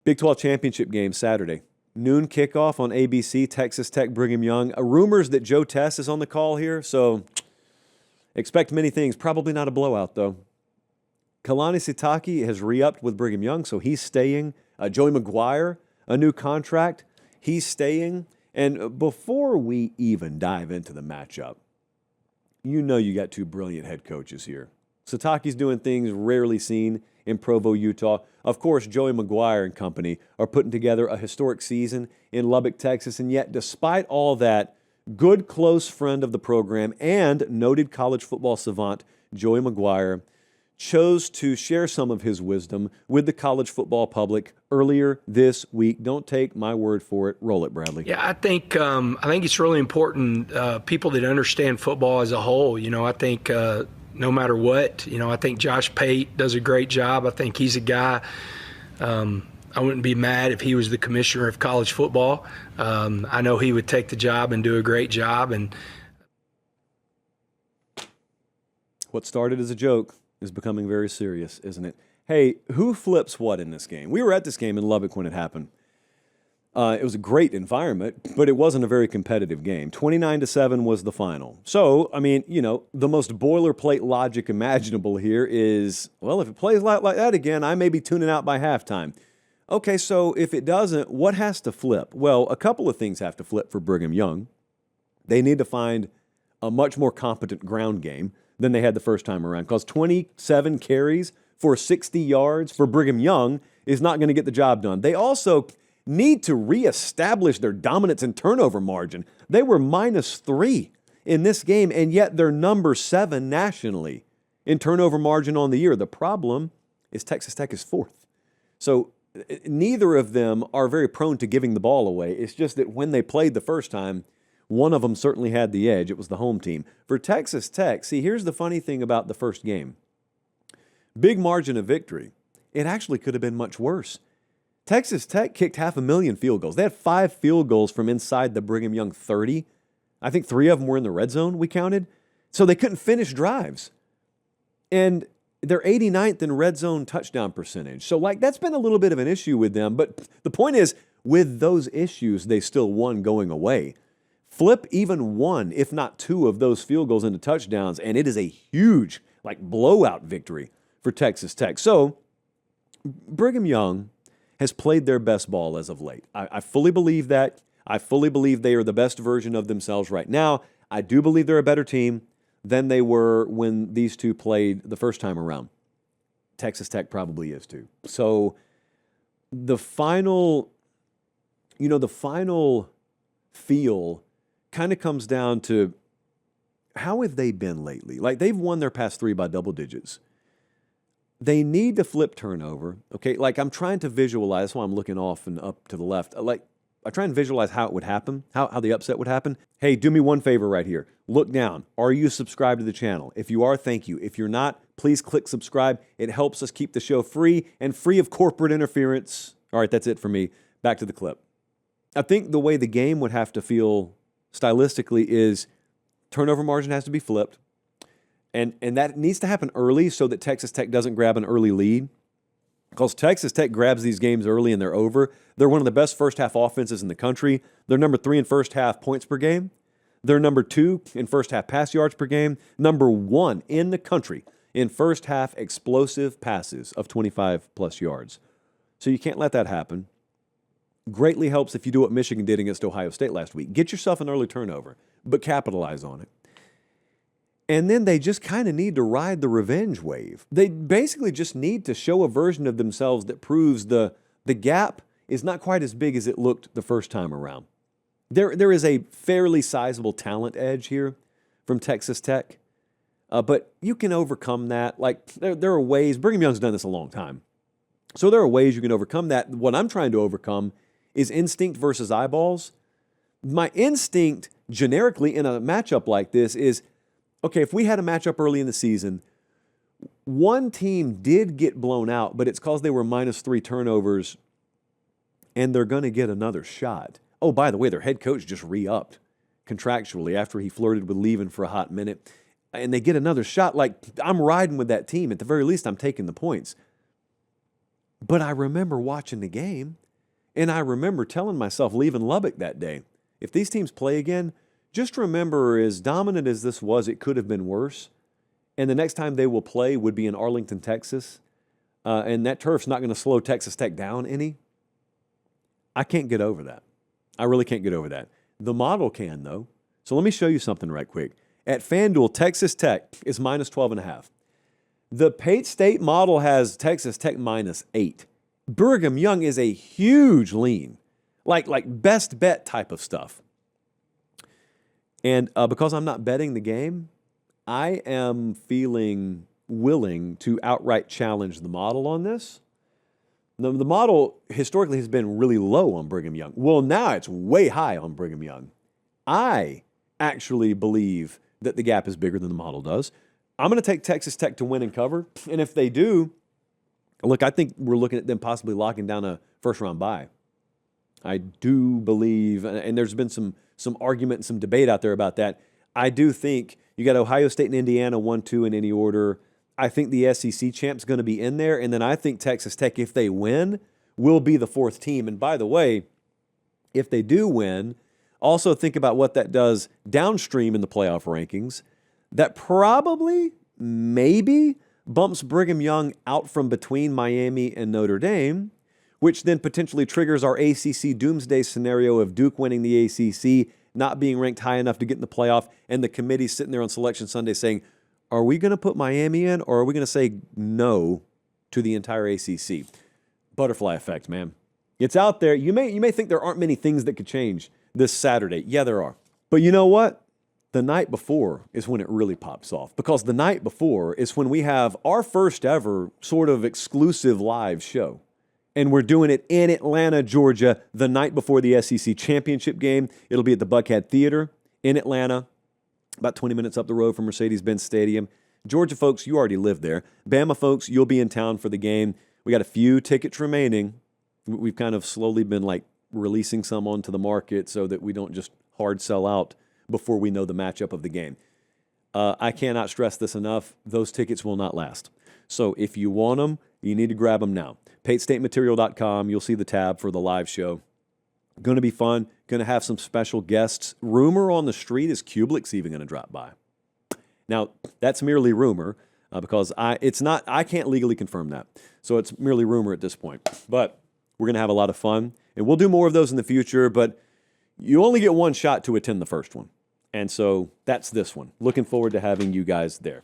Big 12 championship game Saturday. Noon kickoff on ABC, Texas Tech, Brigham Young. Rumors that Joe Tess is on the call here, so expect many things. Probably not a blowout, though. Kalani Sitake has re-upped with Brigham Young, so he's staying. Joey McGuire, a new contract, he's staying. And before we even dive into the matchup, you know you got two brilliant head coaches here. Sitake's doing things rarely seen in Provo, Utah. Of course, Joey McGuire and company are putting together a historic season in Lubbock, Texas, and yet despite all that, good close friend of the program and noted college football savant Joey McGuire chose to share some of his wisdom with the college football public earlier this week. Don't take my word for it. Roll it, Bradley. Yeah, I think it's really important, people that understand football as a whole. I think no matter what, I think Josh Pate does a great job. I think he's a guy. I wouldn't be mad if he was the commissioner of college football. I know he would take the job and do a great job. And what started as a joke is becoming very serious, isn't it? Hey, who flips what in this game? We were at this game in Lubbock when it happened. It was a great environment, but it wasn't a very competitive game. 29-7 was the final. So, the most boilerplate logic imaginable here is, well, if it plays like that again, I may be tuning out by halftime. Okay, so if it doesn't, what has to flip? Well, a couple of things have to flip for Brigham Young. They need to find a much more competent ground game than they had the first time around, because 27 carries for 60 yards for Brigham Young is not going to get the job done. They also need to reestablish their dominance and turnover margin. They were -3 in this game, and yet they're number 7 nationally in turnover margin on the year. The problem is Texas Tech is 4th. So neither of them are very prone to giving the ball away. It's just that when they played the first time, one of them certainly had the edge. It was the home team. For Texas Tech, see, here's the funny thing about the first game. Big margin of victory. It actually could have been much worse. Texas Tech kicked 500,000 field goals. They had 5 field goals from inside the Brigham Young 30. I think 3 of them were in the red zone, we counted. So they couldn't finish drives. And they're 89th in red zone touchdown percentage. So, that's been a little bit of an issue with them. But the point is, with those issues, they still won going away. Flip even 1, if not 2, of those field goals into touchdowns, and it is a huge, blowout victory for Texas Tech. So, Brigham Young has played their best ball as of late. I fully believe that. I fully believe they are the best version of themselves right now. I do believe they're a better team than they were when these two played the first time around. Texas Tech probably is too. So the final feel kind of comes down to how have they been lately? They've won their past 3 by double digits. They need to flip turnover, okay? I'm trying to visualize, that's why I'm looking off and up to the left. I try and visualize how it would happen, how the upset would happen. Hey, do me one favor right here. Look down. Are you subscribed to the channel? If you are, thank you. If you're not, please click subscribe. It helps us keep the show free and free of corporate interference. All right, that's it for me. Back to the clip. I think the way the game would have to feel stylistically is turnover margin has to be flipped. And that needs to happen early so that Texas Tech doesn't grab an early lead. Because Texas Tech grabs these games early and they're over. They're one of the best first-half offenses in the country. They're number 3 in first-half points per game. They're number 2 in first-half pass yards per game. Number 1 in the country in first-half explosive passes of 25-plus yards. So you can't let that happen. Greatly helps if you do what Michigan did against Ohio State last week. Get yourself an early turnover, but capitalize on it. And then they just kind of need to ride the revenge wave. They basically just need to show a version of themselves that proves the gap is not quite as big as it looked the first time around. There is a fairly sizable talent edge here from Texas Tech, but you can overcome that. There are ways. Brigham Young's done this a long time. So there are ways you can overcome that. What I'm trying to overcome is instinct versus eyeballs. My instinct generically in a matchup like this is, okay, if we had a matchup early in the season, one team did get blown out, but it's because they were -3 turnovers, and they're going to get another shot. Oh, by the way, their head coach just re-upped contractually after he flirted with leaving for a hot minute, and they get another shot. I'm riding with that team. At the very least, I'm taking the points. But I remember watching the game, and I remember telling myself leaving Lubbock that day, if these teams play again, just remember as dominant as this was, it could have been worse. And the next time they will play would be in Arlington, Texas. And that turf's not going to slow Texas Tech down any. I can't get over that. I really can't get over that. The model can, though. So let me show you something right quick. At FanDuel, Texas Tech is minus 12.5. The Pate State model has Texas Tech minus 8. Brigham Young is a huge lean, like best bet type of stuff. And because I'm not betting the game, I am feeling willing to outright challenge the model on this. The model historically has been really low on Brigham Young. Well, now it's way high on Brigham Young. I actually believe that the gap is bigger than the model does. I'm going to take Texas Tech to win and cover. And if they do, look, I think we're looking at them possibly locking down a first-round bye. I do believe, and there's been some argument and some debate out there about that. I do think you got Ohio State and Indiana 1-2 in any order. I think the SEC champ's going to be in there. And then I think Texas Tech, if they win, will be the fourth team. And by the way, if they do win, also think about what that does downstream in the playoff rankings. That probably, maybe, bumps Brigham Young out from between Miami and Notre Dame, which then potentially triggers our ACC doomsday scenario of Duke winning the ACC, not being ranked high enough to get in the playoff, and the committee sitting there on Selection Sunday saying, are we going to put Miami in, or are we going to say no to the entire ACC? Butterfly effect, man. It's out there. You may think there aren't many things that could change this Saturday. Yeah, there are. But you know what? The night before is when it really pops off, because the night before is when we have our first ever sort of exclusive live show. And we're doing it in Atlanta, Georgia, the night before the SEC championship game. It'll be at the Buckhead Theater in Atlanta, about 20 minutes up the road from Mercedes-Benz Stadium. Georgia folks, you already live there. Bama folks, you'll be in town for the game. We got a few tickets remaining. We've kind of slowly been releasing some onto the market so that we don't just hard sell out before we know the matchup of the game. I cannot stress this enough. Those tickets will not last. So if you want them, you need to grab them now. PateStateMaterial.com. You'll see the tab for the live show. Going to be fun. Going to have some special guests. Rumor on the street is Kublik's even going to drop by. Now, that's merely rumor because I can't legally confirm that. So it's merely rumor at this point. But we're going to have a lot of fun. And we'll do more of those in the future. But you only get one shot to attend the first one. And so that's this one. Looking forward to having you guys there.